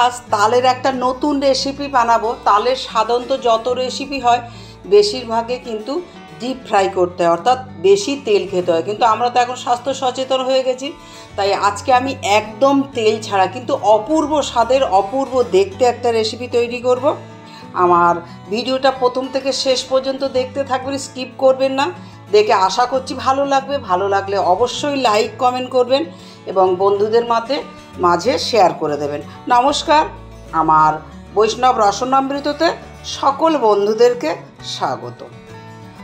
আজ তালের একটা নতুন রেসিপি বানাবো। তালের সাধারণত যত রেসিপি হয় বেশিরভাগে কিন্তু ডিপ ফ্রাই করতে হয়, অর্থাৎ বেশি তেল খেতে হয়। কিন্তু আমরা তো এখন স্বাস্থ্য সচেতন হয়ে গেছি, তাই আজকে আমি একদম তেল ছাড়া কিন্তু অপূর্ব স্বাদের, অপূর্ব দেখতে একটা রেসিপি তৈরি করব। আমার ভিডিওটা প্রথম থেকে শেষ পর্যন্ত দেখতে থাকবেন, স্কিপ করবেন না। দেখে আশা করছি ভালো লাগবে। ভালো লাগলে অবশ্যই লাইক কমেন্ট করবেন এবং বন্ধুদের মাঝে শেয়ার করে দেবেন। নমস্কার, আমার বৈষ্ণব রসনামৃততে সকল বন্ধুদেরকে স্বাগত।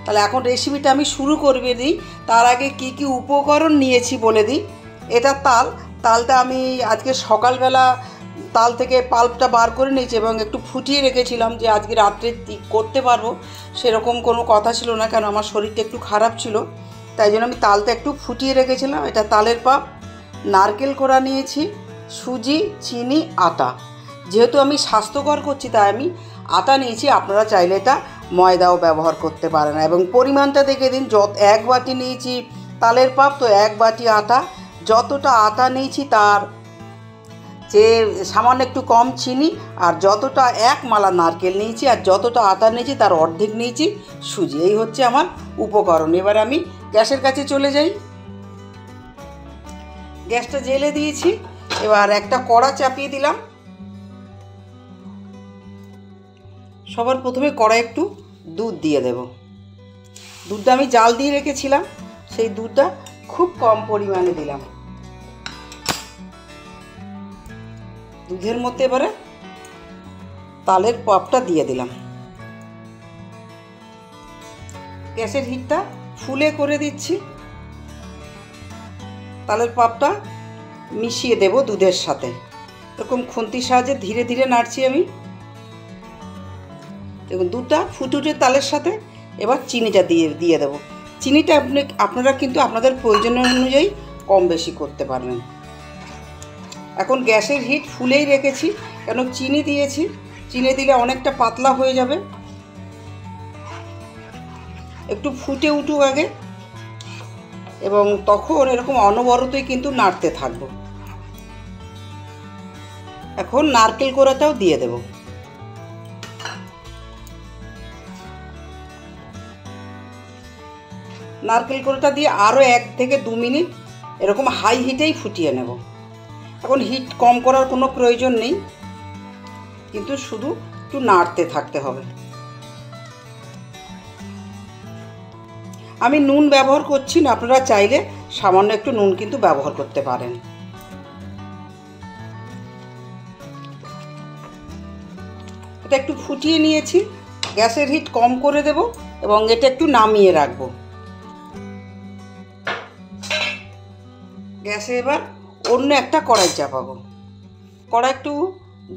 তাহলে এখন রেসিপিটা আমি শুরু করবে দিই। তার আগে কি কি উপকরণ নিয়েছি বলে দিই। এটা তালটা আমি আজকে সকালবেলা তাল থেকে পাল্পটা বার করে নিয়েছি এবং একটু ফুটিয়ে রেখেছিলাম, যে আজকে রাত্রে করতে পারবো সেরকম কোনো কথা ছিল না, কেন আমার শরীরটা একটু খারাপ ছিল, তাই জন্য আমি তালটা একটু ফুটিয়ে রেখেছিলাম। এটা তালের পাপ, নারকেল কোড়া নিয়েছি, সুজি, চিনি, আটা। যেহেতু আমি স্বাস্থ্যকর করছি তাই আমি আটা নিয়েছি, আপনারা চাইলে এটা ময়দাও ব্যবহার করতে পারেন। এবং পরিমাণটা দেখে দিন, এক বাটি নিয়েছি তালের পাপ, তো এক বাটি আটা। যতটা আটা নিয়েছি তার যে সামান্য একটু কম চিনি, আর যতটা এক মালা নারকেল নিয়েছি আর যতটা আটা নিয়েছি তার অর্ধেক নিয়েছি সুজি। এই হচ্ছে আমার উপকরণ। এবার আমি গ্যাসের কাছে চলে যাই। গ্যাসটা জ্বেলে দিয়েছি, এবার একটা কড়া চাপিয়ে দিলাম। সবার প্রথমে কড়াই একটু দুধ দিয়ে দেব। দুধটা আমি জাল দিয়ে রেখেছিলাম, সেই দুধটা খুব কম পরিমাণে দিলাম। দুধের মধ্যে এবারে তালের পাপটা দিয়ে দিলাম। গ্যাসের হিটটা ফুলে করে দিচ্ছি। তালের পাপটা মিশিয়ে দেব দুধের সাথে। এরকম খুন্তির সাহায্যে ধীরে ধীরে নাড়ছি আমি। দেখুন দুধটা ফুটে তালের সাথে এবার চিনিটা দিয়ে দেব। চিনিটা আপনারা কিন্তু আপনাদের প্রয়োজন অনুযায়ী কম বেশি করতে পারবেন। এখন গ্যাসের হিট ফুলেই রেখেছি, কেন চিনি দিয়েছি। চিনি দিলে অনেকটা পাতলা হয়ে যাবে। একটু ফুটে উঠুক আগে, এবং তখন এরকম অনবরতই কিন্তু নাড়তে থাকবো। এখন নারকেল কোড়াটাও দিয়ে দেব। নারকেল কোড়াটা দিয়ে আরও 1 থেকে 2 মিনিট এরকম হাই হিটেই ফুটিয়ে নেব। এখন হিট কম করার কোনো প্রয়োজন নেই, কিন্তু শুধু একটু নাড়তে থাকতে হবে। আমি নুন ব্যবহার করছি না, আপনারা চাইলে সামান্য একটু নুন কিন্তু ব্যবহার করতে পারেন। এটা একটু ফুটিয়ে নিয়েছি, গ্যাসের হিট কম করে দেব এবং এটা একটু নামিয়ে রাখবো। গ্যাসে এবার অন্য একটা কড়াই চাপাবো। কড়াই একটু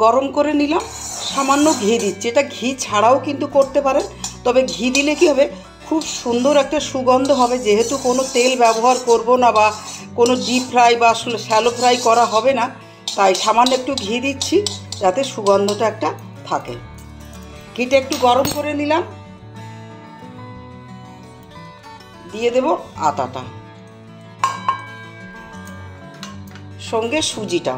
গরম করে নিলাম, সামান্য ঘি দিচ্ছি। এটা ঘি ছাড়াও কিন্তু করতে পারেন, তবে ঘি দিলে কী হবে, খুব সুন্দর একটা সুগন্ধ হবে। যেহেতু কোনো তেল ব্যবহার করব না বা কোনো ডিপ ফ্রাই বা শ্যালো ফ্রাই করা হবে না, তাই সামান্য একটু ঘি দিচ্ছি যাতে সুগন্ধটা একটা থাকে। ঘিটা একটু গরম করে নিলাম, দিয়ে দেব আটাটা, সঙ্গে সুজিটা।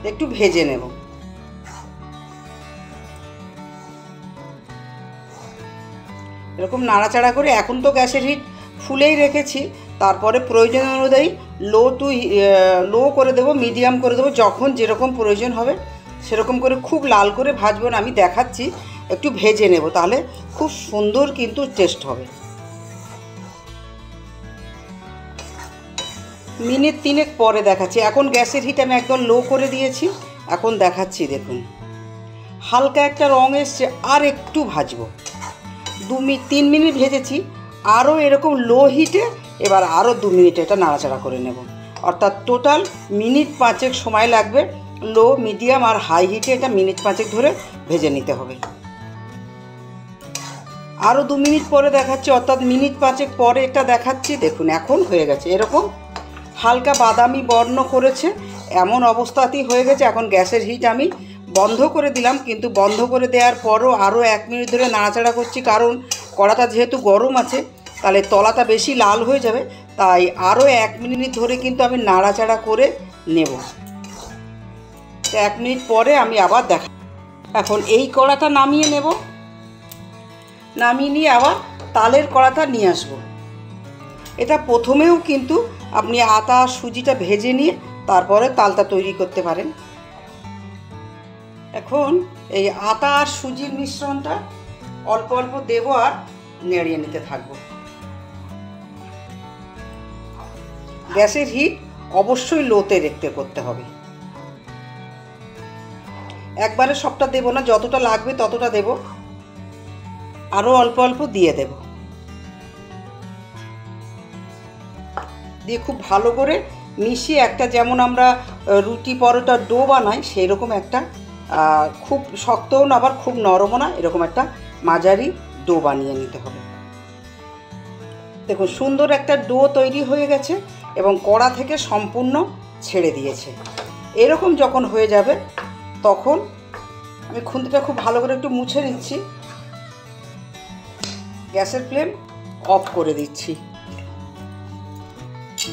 একটু ভেজে নেব। এরকম নাড়াচাড়া করে, এখন তো গ্যাসের হিট ফুলেই রেখেছি, তারপরে প্রয়োজন অনুযায়ী লো করে দেবো, মিডিয়াম করে দেবো। যখন যেরকম প্রয়োজন হবে সেরকম করে, খুব লাল করে ভাজবো না, আমি দেখাচ্ছি। একটু ভেজে নেব, তাহলে খুব সুন্দর কিন্তু টেস্ট হবে। মিনিট 3 পরে দেখাচ্ছি। এখন গ্যাসের হিট আমি একদম লো করে দিয়েছি। এখন দেখাচ্ছি, দেখুন হালকা একটা রং এসছে। আর একটু ভাজবো, 3 মিনিট ভেজেছি। আরও এরকম লো হিটে এবার আরও 2 মিনিট এটা নাড়াচাড়া করে নেব। অর্থাৎ টোটাল মিনিট 5 সময় লাগবে। লো, মিডিয়াম আর হাই হিটে এটা মিনিট 5 ধরে ভেজে নিতে হবে। আরও 2 মিনিট পরে দেখাচ্ছি, অর্থাৎ মিনিট 5 পরে এটা দেখাচ্ছি। দেখুন এখন হয়ে গেছে, এরকম হালকা বাদামি বর্ণ করেছে, এমন অবস্থাতেই হয়ে গেছে। এখন গ্যাসের হিট আমি বন্ধ করে দিলাম, কিন্তু বন্ধ করে দেওয়ার পরও আরও 1 মিনিট ধরে নাড়াচাড়া করছি, কারণ কড়াটা যেহেতু গরম আছে তাহলে তলাটা বেশি লাল হয়ে যাবে। তাই আরও 1 মিনিট ধরে কিন্তু আমি নাড়াচাড়া করে নেব। 1 মিনিট পরে আমি আবার এখন এই কড়াটা নামিয়ে নেব, নামিয়ে নিয়ে আবার তালের কড়াটা নিয়ে আসব। এটা প্রথমেও কিন্তু আপনি আটা সুজিটা ভেজে নিয়ে তারপরে তালটা তৈরি করতে পারেন। এখন এই আটা আর সুজির মিশ্রণটা অল্প অল্প দেব আর নেড়িয়ে নিতে থাকবো। গ্যাসের হিট অবশ্যই লোতে রেখে করতে হবে। একবারে সবটা দেব না, যতটা লাগবে ততটা দেব, আরও অল্প অল্প দিয়ে দেব। দিয়ে খুব ভালো করে মিশিয়ে একটা, যেমন আমরা রুটি পরোটার ডো বানাই সেই রকম একটা, খুব শক্তও না আবার খুব নরমও না, এরকম একটা মাঝারি ডো বানিয়ে নিতে হবে। দেখুন সুন্দর একটা ডো তৈরি হয়ে গেছে এবং কড়া থেকে সম্পূর্ণ ছেড়ে দিয়েছে। এরকম যখন হয়ে যাবে তখন আমি খুন্তিটা খুব ভালো করে একটু মুছে নিচ্ছি, গ্যাসের ফ্লেম অফ করে দিচ্ছি,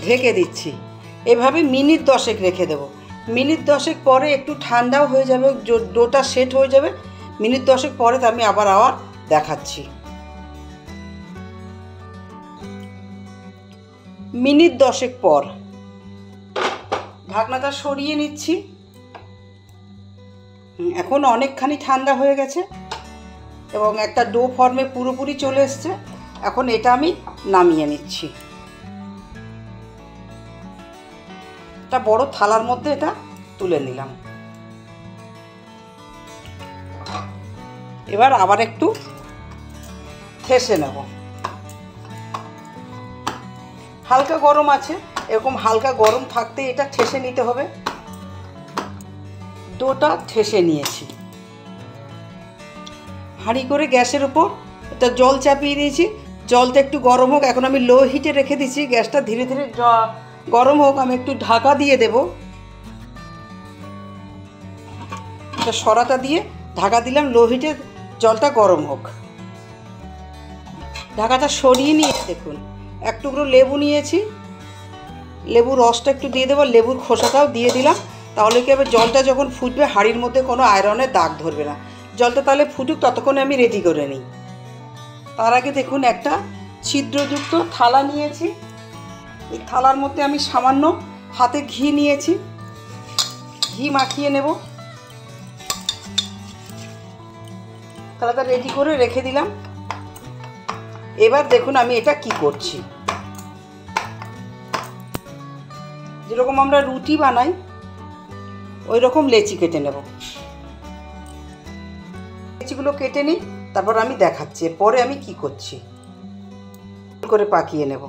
ঢেকে দিচ্ছি। এভাবে মিনিট 10 রেখে দেব। মিনিট 10 পরে একটু ঠান্ডাও হয়ে যাবে, ডোটা সেট হয়ে যাবে। মিনিট 10 পরে আমি আবার দেখাচ্ছি। মিনিট 10 পর ঢাকনাটা সরিয়ে নিচ্ছি। এখন অনেকখানি ঠান্ডা হয়ে গেছে এবং একটা ডো ফর্মে পুরোপুরি চলে এসছে। এখন এটা আমি নামিয়ে নিচ্ছি। একটা বড় থালার মধ্যে এটা তুলে নিলাম। এবার আবার একটু ঠেসে নেব। হালকা গরম আছে, এরকম হালকা গরম থাকতে এটা ঠেসে নিতে হবে। ডোটা ঠেসে নিয়েছি। হাঁড়ি করে গ্যাসের উপর একটা জল চাপিয়ে দিয়েছি। জলটা একটু গরম হোক, এখন আমি লো হিটে রেখে দিচ্ছি। গ্যাসটা ধীরে ধীরে গরম হোক, আমি একটু ঢাকা দিয়ে দেব। এটা সরাটা দিয়ে ঢাকা দিলাম, লো হিটে জলটা গরম হোক। ঢাকাটা সরিয়ে নিয়ে দেখুন এক টুকরো লেবু নিয়েছি, লেবুর রসটা একটু দিয়ে দেবো, লেবুর খোসাটাও দিয়ে দিলাম। তাহলে কি হবে, জলটা যখন ফুটবে হাঁড়ির মধ্যে কোনো আয়রনের দাগ ধরবে না। জলটা তাহলে ফুটুক, ততক্ষণে আমি রেডি করে নিই। তার আগে দেখুন একটা ছিদ্রযুক্ত থালা নিয়েছি। এই থালার মধ্যে আমি সামান্য হাতে ঘি নিয়েছি, ঘি মাখিয়ে নেব। থালাটা রেডি করে রেখে দিলাম। এবার দেখুন আমি এটা কি করছি। যেরকম আমরা রুটি বানাই ওই রকম লেচি কেটে নেব। লেচিগুলো কেটে নিই, তারপর আমি দেখাচ্ছি পরে আমি কি করছি। করে পাকিয়ে নেব।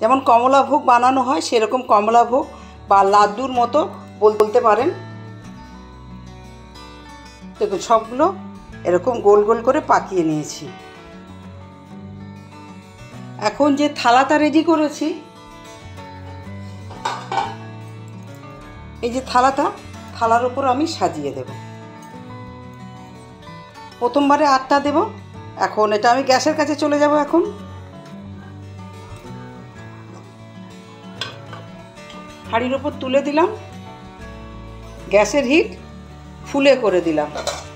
যেমন কমলাভোগ বানানো হয় সেরকম কমলাভোগ বা লাড্ডুর মতো বলতে পারেন। দেখুন সবগুলো এরকম গোল গোল করে পাকিয়ে নিয়েছি। এখন যে থালাটা রেডি করেছি, এই যে থালার উপর আমি সাজিয়ে দেব। প্রথমবারে 8টা দেব। এখন এটা আমি গ্যাসের কাছে চলে যাব। এখন হাঁড়ির ওপর তুলে দিলাম, গ্যাসের হিট ফুলে করে দিলাম।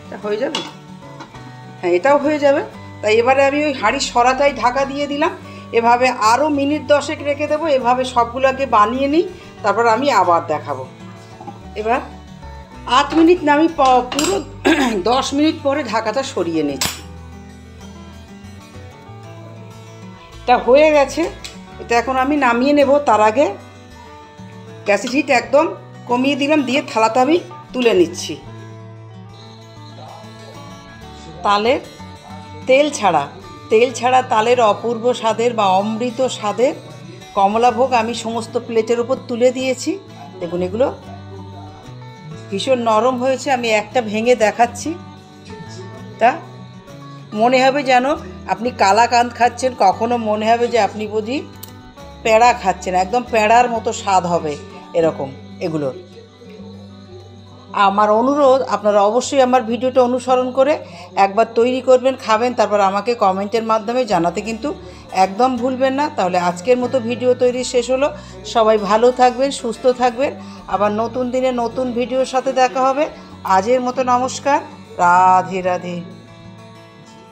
এটা হয়ে যাবে, হ্যাঁ এটাও হয়ে যাবে। তাই এবারে আমি ওই হাঁড়ির সরাটাই ঢাকা দিয়ে দিলাম। এভাবে আরও মিনিট 10 রেখে দেবো। এভাবে সবগুলোকে বানিয়ে নিই, তারপর আমি আবার দেখাবো। এবার 8 মিনিট না, আমি পুরো 10 মিনিট পরে ঢাকাটা সরিয়ে নিচ্ছি। এটা হয়ে গেছে, এটা এখন আমি নামিয়ে নেব। তার আগে গ্যাসের হিট একদম কমিয়ে দিলাম, দিয়ে থালাটা আমি তুলে নিচ্ছি। তালের তেল ছাড়া তালের অপূর্ব স্বাদের বা অমৃত স্বাদের কমলাভোগ আমি সমস্ত প্লেটের উপর তুলে দিয়েছি। দেখুন এগুলো ভীষণ নরম হয়েছে। আমি একটা ভেঙে দেখাচ্ছি। তা মনে হবে যেন আপনি কালাকাঁদ খাচ্ছেন, কখনো মনে হবে যে আপনি বুঝি প্যাঁড়া খাচ্ছেন। একদম প্যাঁড়ার মতো স্বাদ হবে এরকম এগুলো। আমার অনুরোধ, আপনারা অবশ্যই আমার ভিডিওটা অনুসরণ করে একবার তৈরি করবেন, খাবেন, তারপর আমাকে কমেন্টের মাধ্যমে জানাতে কিন্তু একদম ভুলবেন না। তাহলে আজকের মতো ভিডিও তৈরি শেষ হলো। সবাই ভালো থাকবেন, সুস্থ থাকবেন। আবার নতুন দিনে নতুন ভিডিওর সাথে দেখা হবে। আজের মতো নমস্কার। রাধে রাধে।